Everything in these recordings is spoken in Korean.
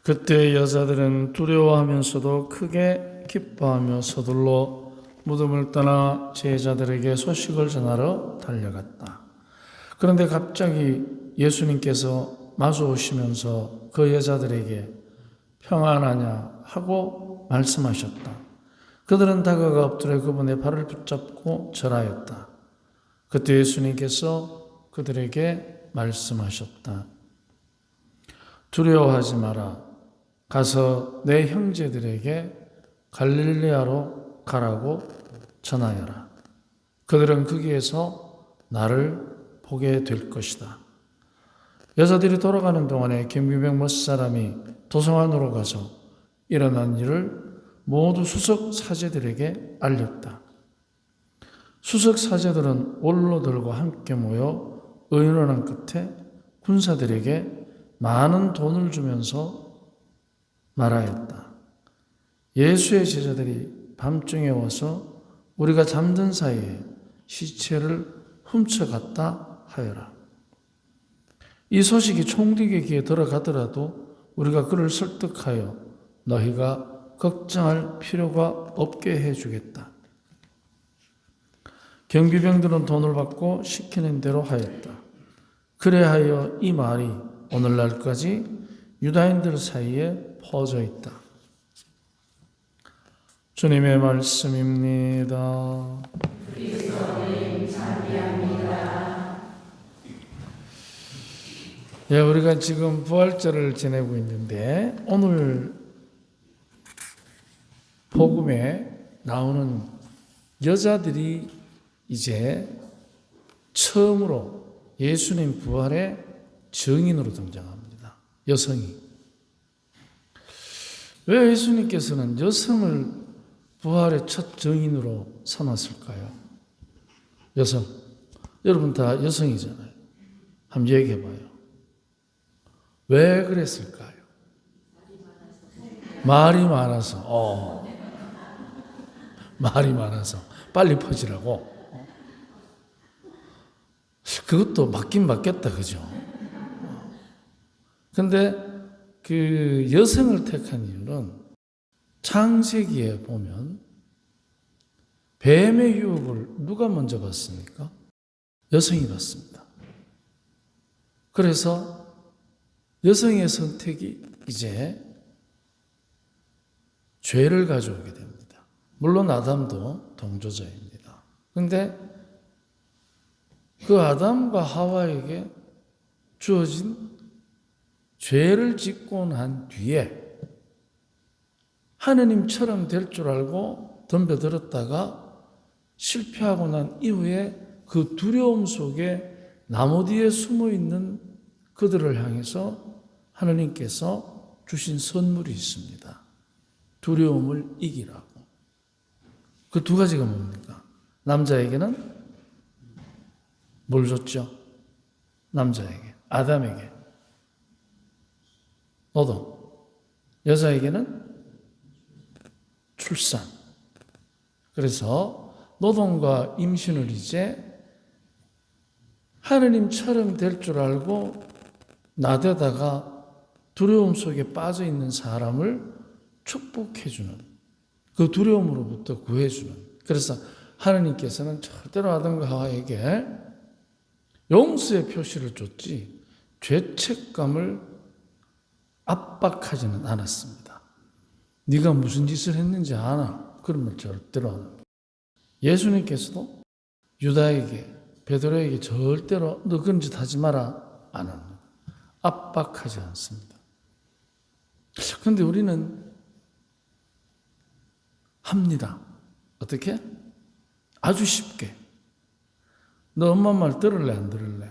그때 여자들은 두려워하면서도 크게 기뻐하며 서둘러 무덤을 떠나 제자들에게 소식을 전하러 달려갔다. 그런데 갑자기 예수님께서 마주 오시면서 그 여자들에게 평안하냐 하고 말씀하셨다. 그들은 다가가 엎드려 그분의 발을 붙잡고 절하였다. 그때 예수님께서 그들에게 말씀하셨다. 두려워하지 마라. 가서 내 형제들에게 갈릴리아로 가라고 전하여라. 그들은 거기에서 나를 보게 될 것이다. 여자들이 돌아가는 동안에 경비병 몇 사람이 도성 안으로 가서 일어난 일을 모두 수석 사제들에게 알렸다. 수석 사제들은 원로들과 함께 모여 의논한 끝에 군사들에게 많은 돈을 주면서 말하였다. 예수의 제자들이 밤중에 와서 우리가 잠든 사이에 시체를 훔쳐갔다 하여라. 이 소식이 총독의 귀에 들어가더라도 우리가 그를 설득하여 너희가 걱정할 필요가 없게 해주겠다. 경비병들은 돈을 받고 시키는 대로 하였다. 그래하여 이 말이 오늘날까지 유다인들 사이에 퍼져 있다. 주님의 말씀입니다. 그리스도님 찬미합니다. 예, 우리가 지금 부활절을 지내고 있는데 오늘 복음에 나오는 여자들이 이제 처음으로 예수님 부활의 증인으로 등장합니다. 여성이. 왜 예수님께서는 여성을 부활의 첫 증인으로 삼았을까요? 여성. 여러분 다 여성이잖아요. 한번 얘기해봐요. 왜 그랬을까요? 말이 많아서. 말이 많아서. 빨리 퍼지라고. 그것도 맞긴 맞겠다, 그죠? 근데 그 여성을 택한 이유는 창세기에 보면 뱀의 유혹을 누가 먼저 받습니까? 여성이 받습니다. 그래서 여성의 선택이 이제 죄를 가져오게 됩니다. 물론 아담도 동조자입니다. 그런데 그 아담과 하와에게 주어진 죄를 짓고 난 뒤에 하느님처럼 될 줄 알고 덤벼들었다가 실패하고 난 이후에 그 두려움 속에 나무 뒤에 숨어 있는 그들을 향해서 하느님께서 주신 선물이 있습니다. 두려움을 이기라고. 그 두 가지가 뭡니까? 남자에게는 뭘 줬죠? 남자에게, 아담에게 노동, 여자에게는 출산. 그래서 노동과 임신을 이제 하느님처럼 될 줄 알고 나대다가 두려움 속에 빠져 있는 사람을 축복해주는, 그 두려움으로부터 구해주는. 그래서 하느님께서는 절대로 아담과 하와에게 용서의 표시를 줬지 죄책감을 압박하지는 않았습니다. 네가 무슨 짓을 했는지 아나? 그러면 절대로 안 합니다. 예수님께서도 유다에게, 베드로에게 절대로 너 그런 짓 하지 마라 안 합니다. 압박하지 않습니다. 그런데 우리는 합니다. 어떻게? 아주 쉽게. 너 엄마 말 들을래 안 들을래?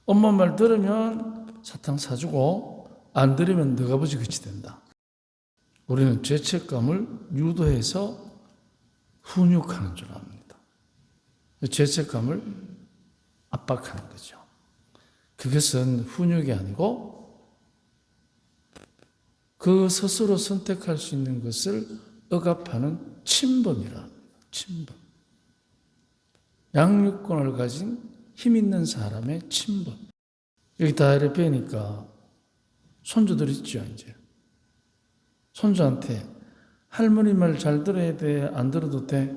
엄마 말 들으면 사탕 사주고 안 들으면 너가 아버지 그치 된다. 우리는 죄책감을 유도해서 훈육하는 줄 압니다. 죄책감을 압박하는 거죠. 그것은 훈육이 아니고 그 스스로 선택할 수 있는 것을 억압하는 침범이라 합니다. 침범. 양육권을 가진 힘 있는 사람의 침범. 여기 다이어트 배니까 손주들 있죠, 이제. 손주한테 할머니 말 잘 들어야 돼? 안 들어도 돼?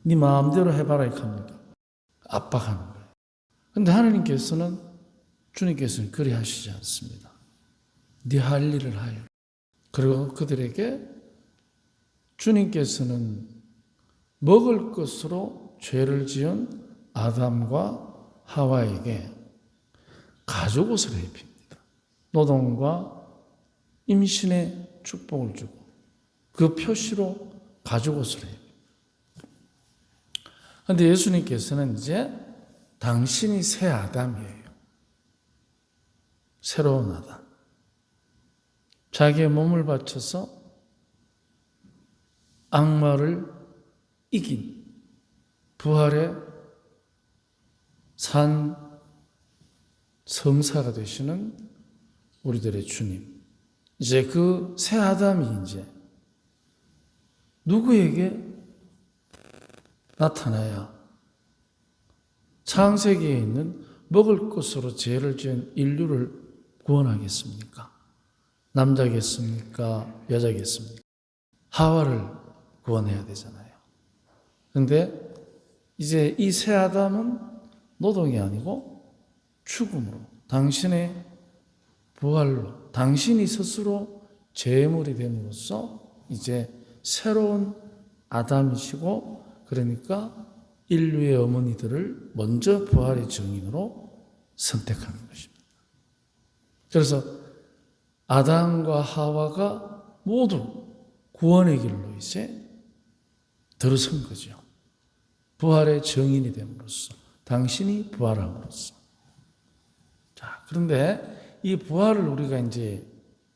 네 마음대로 해봐라 이렇게 합니다. 압박하는 거예요. 근데 하나님께서는, 주님께서는 그리 하시지 않습니다. 네 할 일을 하여. 그리고 그들에게 주님께서는 먹을 것으로 죄를 지은 아담과 하와에게 가죽옷을 입힙니다. 노동과 임신의 축복을 주고 그 표시로 가죽옷을 입힙니다. 그런데 예수님께서는 이제 당신이 새 아담이에요. 새로운 아담. 자기의 몸을 바쳐서 악마를 이긴 부활의 산 성사가 되시는 우리들의 주님. 이제 그 새 아담이 이제 누구에게 나타나야 창세기에 있는 먹을 것으로 죄를 지은 인류를 구원하겠습니까? 남자겠습니까? 여자겠습니까? 하와를 구원해야 되잖아요. 그런데 이제 이 새 아담은 노동이 아니고 죽음으로, 당신의 부활로, 당신이 스스로 제물이 됨으로써 이제 새로운 아담이시고, 그러니까 인류의 어머니들을 먼저 부활의 증인으로 선택하는 것입니다. 그래서 아담과 하와가 모두 구원의 길로 이제 들어선 거죠. 부활의 증인이 됨으로써, 당신이 부활함으로써. 자, 그런데 이 부활을 우리가 이제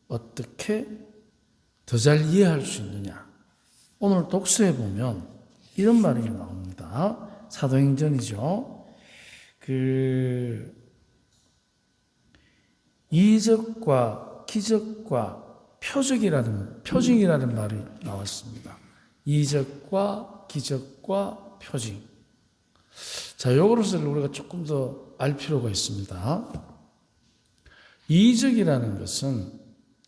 어떻게 더 잘 이해할 수 있느냐? 오늘 독서에 보면 이런 말이 나옵니다. 사도행전이죠. 이적과 기적과 표징이라는 말이 나왔습니다. 이적과 기적과 표징. 자, 요것을 우리가 조금 더 알 필요가 있습니다. 이적이라는 것은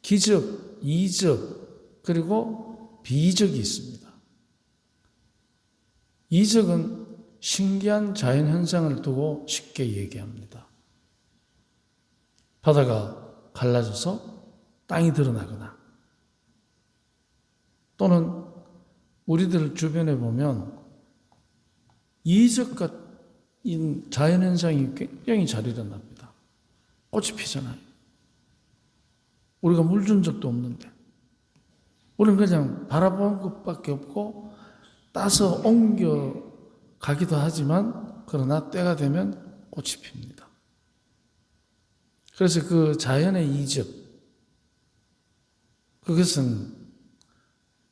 기적, 이적, 그리고 비적이 있습니다. 이적은 신기한 자연 현상을 두고 쉽게 얘기합니다. 바다가 갈라져서 땅이 드러나거나, 또는 우리들 주변에 보면 이적 같은 자연현상이 굉장히 잘 일어납니다. 꽃이 피잖아요. 우리가 물 준 적도 없는데 우리는 그냥 바라보는 것밖에 없고 따서 옮겨 가기도 하지만, 그러나 때가 되면 꽃이 핍니다. 그래서 그 자연의 이적, 그것은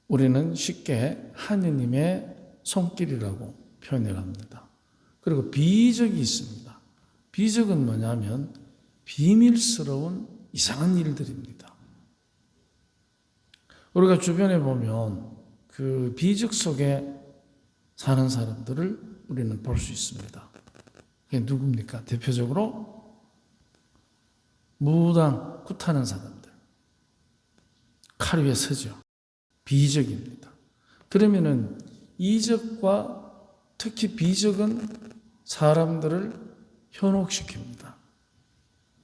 우리는 쉽게 하느님의 손길이라고 표현을 합니다. 그리고 비적이 있습니다. 비적은 뭐냐면 비밀스러운 이상한 일들입니다. 우리가 주변에 보면 그 비적 속에 사는 사람들을 우리는 볼 수 있습니다. 그게 누굽니까? 대표적으로 무당, 굿하는 사람들. 칼 위에 서죠. 비적입니다. 그러면은 이적과 특히 비적은 사람들을 현혹시킵니다.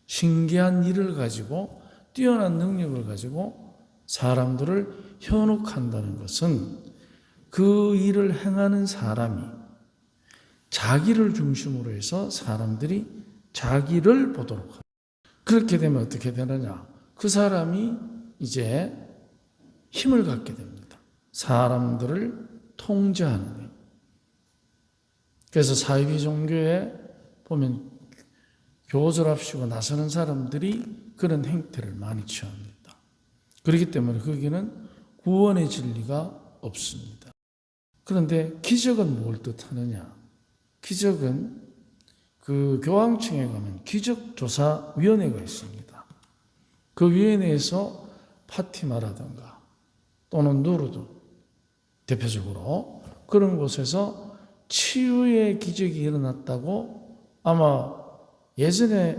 신기한 일을 가지고, 뛰어난 능력을 가지고 사람들을 현혹한다는 것은 그 일을 행하는 사람이 자기를 중심으로 해서 사람들이 자기를 보도록 합니다. 그렇게 되면 어떻게 되느냐? 그 사람이 이제 힘을 갖게 됩니다. 사람들을 통제하는 힘. 그래서 사이비 종교에 보면 교절합시고 나서는 사람들이 그런 행태를 많이 취합니다. 그렇기 때문에 거기는 구원의 진리가 없습니다. 그런데 기적은 뭘 뜻하느냐? 기적은 그 교황청에 가면 기적조사위원회가 있습니다. 그 위원회에서 파티마라든가 또는 누르드 대표적으로 그런 곳에서 치유의 기적이 일어났다고, 아마 예전에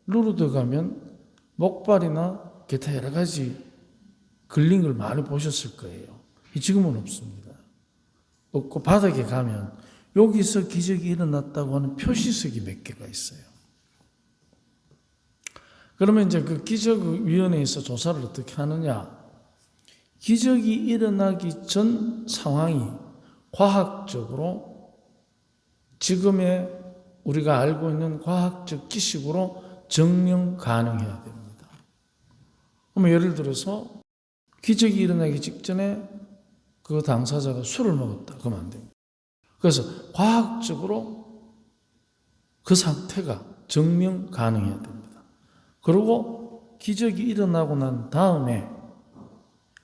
루르드 가면 목발이나 기타 여러 가지 걸린 걸 많이 보셨을 거예요. 지금은 없습니다. 없고 바닥에 가면 여기서 기적이 일어났다고 하는 표시석이 몇 개가 있어요. 그러면 이제 그 기적위원회에서 조사를 어떻게 하느냐? 기적이 일어나기 전 상황이 과학적으로 지금의 우리가 알고 있는 과학적 지식으로 증명 가능해야 됩니다. 그러면 예를 들어서 기적이 일어나기 직전에 그 당사자가 술을 먹었다. 그러면 안 됩니다. 그래서 과학적으로 그 상태가 증명 가능해야 됩니다. 그리고 기적이 일어나고 난 다음에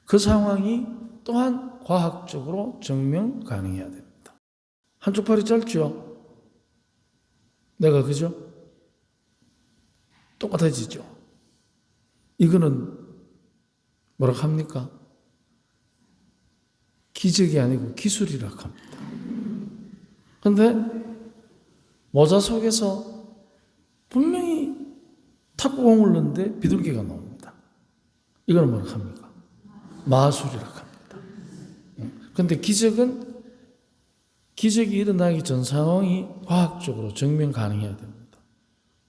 그 상황이 또한 과학적으로 증명 가능해야 됩니다. 한쪽 팔이 짧죠? 내가 그죠? 똑같아지죠? 이거는 뭐라고 합니까? 기적이 아니고 기술이라고 합니다. 그런데 모자 속에서 분명히 탁구공을 넣는데 비둘기가 나옵니다. 이거는 뭐라고 합니까? 마술이라고 합니다. 그런데 기적은 기적이 일어나기 전 상황이 과학적으로 증명 가능해야 됩니다.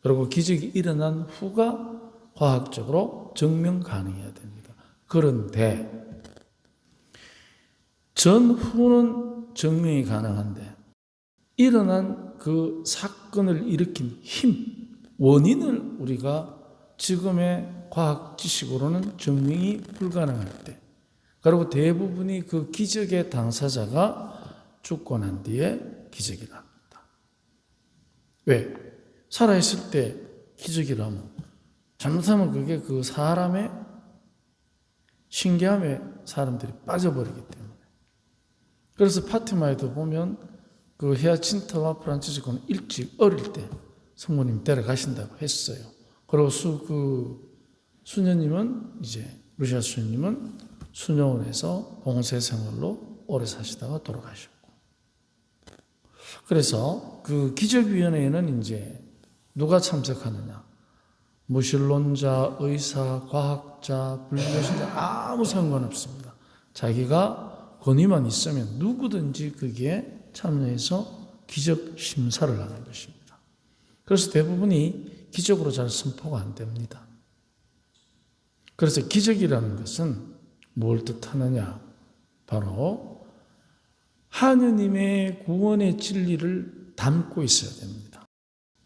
그리고 기적이 일어난 후가 과학적으로 증명 가능해야 됩니다. 그런데 전후는 증명이 가능한데 일어난 그 사건을 일으킨 힘, 원인을 우리가 지금의 과학 지식으로는 증명이 불가능할 때, 그리고 대부분이 그 기적의 당사자가 죽고 난 뒤에 기적이 납니다. 왜? 살아있을 때 기적이라면 잘못하면 그게 그 사람의 신기함에 사람들이 빠져버리기 때문에. 그래서 파티마에도 보면 그 히아친트와 프란치스코는 일찍 어릴 때 성모님 데려가신다고 했어요. 그리고 수녀님은 이제 루시아 수녀님은 수녀원에서 봉쇄 생활로 오래 사시다가 돌아가셨고. 그래서 그 기적위원회에는 이제 누가 참석하느냐? 무신론자, 의사, 과학자, 불교신자 아무 상관없습니다. 자기가 권위만 있으면 누구든지 거기에 참여해서 기적 심사를 하는 것입니다. 그래서 대부분이 기적으로 잘 선포가 안 됩니다. 그래서 기적이라는 것은 뭘 뜻하느냐? 바로 하느님의 구원의 진리를 담고 있어야 됩니다.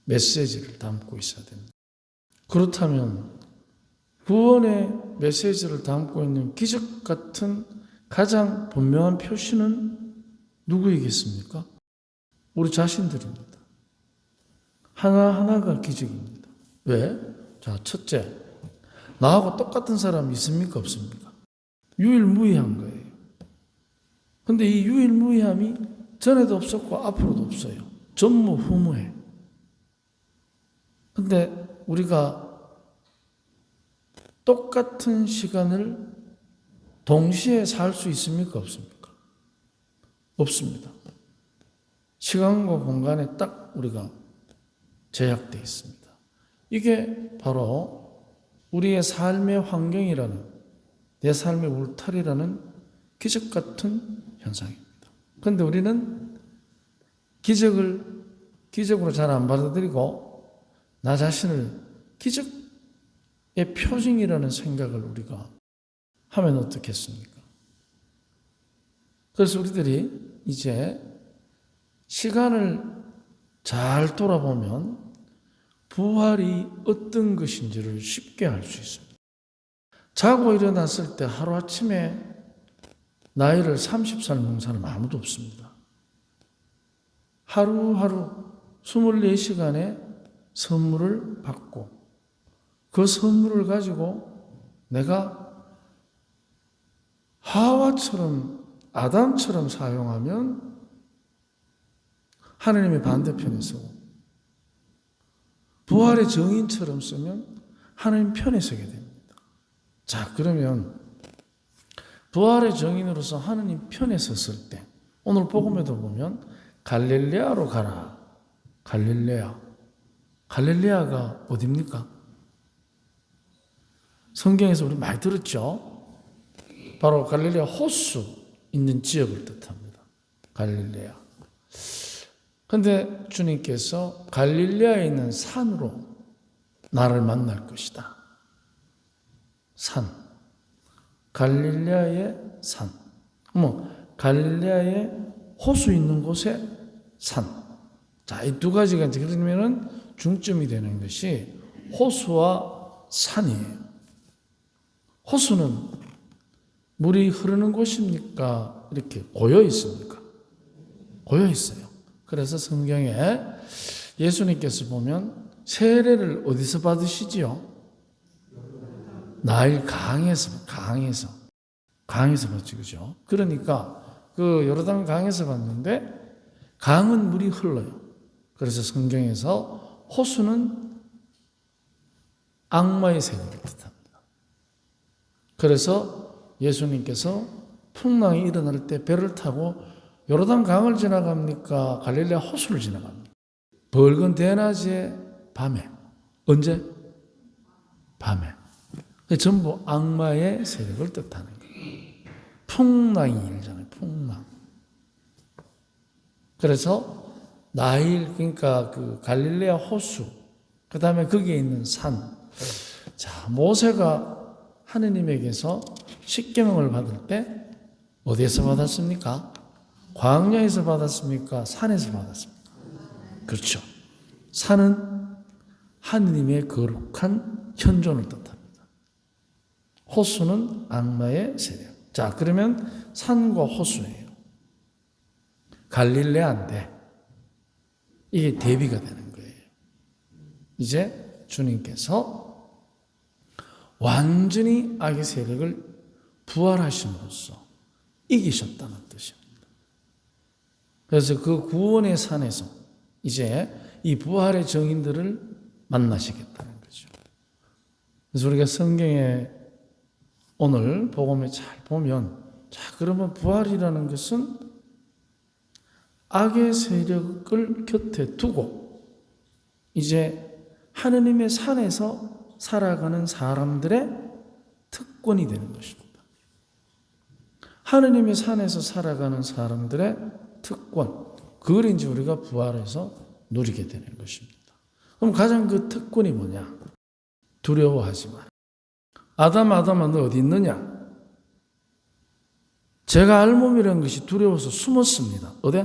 메시지를 담고 있어야 됩니다. 그렇다면 구원의 메시지를 담고 있는 기적 같은 가장 분명한 표시는 누구이겠습니까? 우리 자신들입니다. 하나하나가 기적입니다. 왜? 자, 첫째, 나하고 똑같은 사람이 있습니까? 없습니까? 유일무이한 거예요. 근데 이 유일무이함이 전에도 없었고 앞으로도 없어요. 전무후무해. 근데 우리가 똑같은 시간을 동시에 살 수 있습니까? 없습니까? 없습니다. 시간과 공간에 딱 우리가 제약되어 있습니다. 이게 바로 우리의 삶의 환경이라는, 내 삶의 울타리라는 기적 같은 현상입니다. 그런데 우리는 기적으로 잘 안 받아들이고 나 자신을 기적의 표징이라는 생각을 우리가 하면 어떻겠습니까? 그래서 우리들이 이제 시간을 잘 돌아보면 부활이 어떤 것인지를 쉽게 알 수 있습니다. 자고 일어났을 때 하루아침에 나이를 30살 먹는 사람 아무도 없습니다. 하루하루 24시간의 선물을 받고 그 선물을 가지고 내가 하와처럼 아담처럼 사용하면 하나님의 반대편에 서고 부활의 정인처럼 쓰면 하나님 편에 서게 됩니다. 자, 그러면 부활의 정인으로서 하나님 편에 섰을 때 오늘 복음에도 보면 갈릴레아로 가라. 갈릴레아가 어디입니까? 성경에서 우리 많이 들었죠. 바로 갈릴레아 호수 있는 지역을 뜻합니다. 갈릴레아. 그런데 주님께서 갈릴레아에 있는 산으로 나를 만날 것이다. 산. 갈릴레아의 산. 갈릴레아의 호수 있는 곳에 산. 자, 이 두 가지가 이제 그러면은 중점이 되는 것이 호수와 산이에요. 호수는 물이 흐르는 곳입니까? 이렇게 고여 있습니까? 고여 있어요. 그래서 성경에 예수님께서 보면 세례를 어디서 받으시지요? 나일 강에서 받지, 그죠? 그러니까 그 요르단 강에서 봤는데 강은 물이 흘러요. 그래서 성경에서 호수는 악마의 세력을 뜻합니다. 그래서 예수님께서 풍랑이 일어날 때 배를 타고 요르단 강을 지나갑니까? 갈릴레아 호수를 지나갑니까? 밝은 대낮에 밤에. 언제? 밤에. 전부 악마의 세력을 뜻하는 거예요. 풍랑이 일잖아요. 풍랑. 그래서 나일, 그러니까 그 갈릴레아 호수, 그 다음에 거기에 있는 산. 자, 모세가 하느님에게서 십계명을 받을 때 어디에서 받았습니까? 광야에서 받았습니까? 산에서 받았습니까? 그렇죠. 산은 하느님의 거룩한 현존을 뜻합니다. 호수는 악마의 세력. 자, 그러면 산과 호수예요. 갈릴레아인데 이게 대비가 되는 거예요. 이제 주님께서 완전히 악의 세력을 부활하심으로써 이기셨다는 뜻입니다. 그래서 그 구원의 산에서 이제 이 부활의 정인들을 만나시겠다는 거죠. 그래서 우리가 성경에 오늘 복음에 잘 보면, 자, 그러면 부활이라는 것은 악의 세력을 곁에 두고 이제 하느님의 산에서 살아가는 사람들의 특권이 되는 것입니다. 하느님의 산에서 살아가는 사람들의 특권, 그걸 이제 우리가 부활해서 누리게 되는 것입니다. 그럼 가장 그 특권이 뭐냐? 두려워하지 마라. 아담아, 너 어디 있느냐? 제가 알몸이라는 것이 두려워서 숨었습니다. 어디?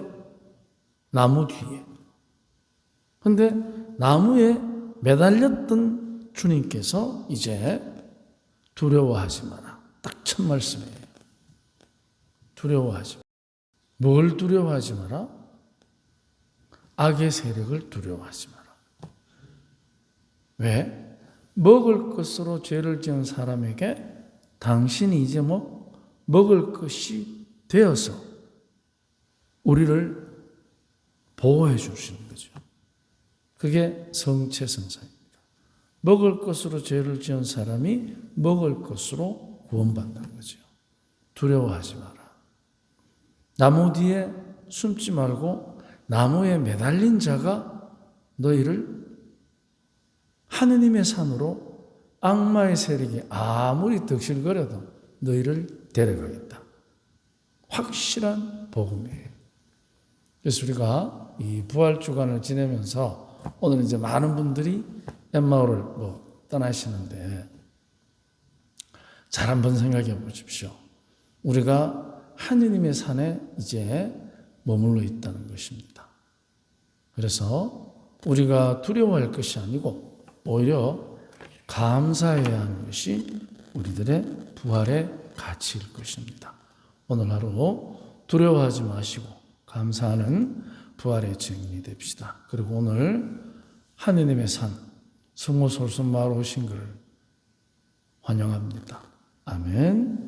나무 뒤에. 근데 나무에 매달렸던 주님께서 이제 두려워하지 마라. 딱 첫 말씀이에요. 두려워하지 마라. 뭘 두려워하지 마라? 악의 세력을 두려워하지 마라. 왜? 먹을 것으로 죄를 지은 사람에게 당신이 이제 먹을 것이 되어서 우리를 보호해 주시는 거죠. 그게 성체성사입니다. 먹을 것으로 죄를 지은 사람이 먹을 것으로 구원받는 거죠. 두려워하지 마라. 나무 뒤에 숨지 말고 나무에 매달린 자가 너희를 하느님의 산으로 악마의 세력이 아무리 득실거려도 너희를 데려가겠다. 확실한 복음이에요. 그래서 우리가 이 부활주간을 지내면서 오늘 이제 많은 분들이 엠마오를 떠나시는데 잘 한번 생각해 보십시오. 우리가 하느님의 산에 이제 머물러 있다는 것입니다. 그래서 우리가 두려워할 것이 아니고 오히려 감사해야 하는 것이 우리들의 부활의 가치일 것입니다. 오늘 하루 두려워하지 마시고 감사하는 부활의 증인이 됩시다. 그리고 오늘 하느님의 산 성모솔선마을 오신 것을 환영합니다. 아멘.